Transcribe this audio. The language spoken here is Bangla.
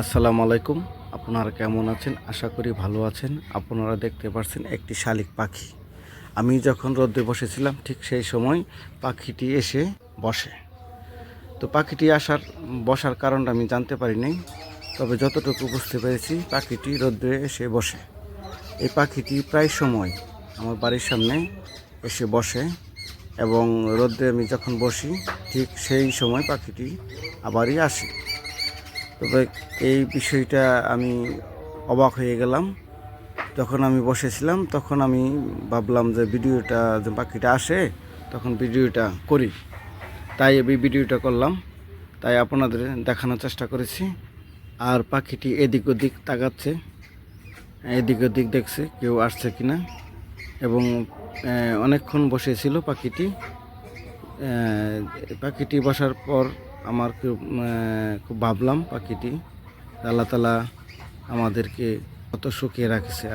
আসসালামু আলাইকুম। আপনারা কেমন আছেন? আশা করি ভালো আছেন। আপনারা দেখতে পাচ্ছেন একটি শালিক পাখি। আমি যখন রোদে বসেছিলাম ঠিক সেই সময় পাখিটি এসে বসে। তো পাখিটি বসার কারণটা আমি জানতে পারি নাই। তবে যতটুকু বুঝতে পেরেছি পাখিটি রোদে এসে বসে। এই পাখিটি প্রায় সময় আমার বাড়ির সামনে এসে বসে এবং রোদে আমি যখন বসি ঠিক সেই সময় পাখিটি আবারই আসে। তবে এই বিষয়টা আমি অবাক হয়ে গেলাম। যখন আমি বসেছিলাম তখন আমি ভাবলাম যে ভিডিওটা যে পাখিটা আসে তখন ভিডিওটা করি, তাই এই ভিডিওটা করলাম, তাই আপনাদের দেখানোর চেষ্টা করেছি। আর পাখিটি এদিক ওদিক তাকাচ্ছে, এদিক ওদিক দেখছে কেউ আসছে কিনা এবং অনেকক্ষণ বসেছিল পাখিটি। পাখিটি বসার পর আমার খুব ভাবলাম পাখিটি আল্লাহ তাআলা আমাদেরকে কত সুখে রাখছে।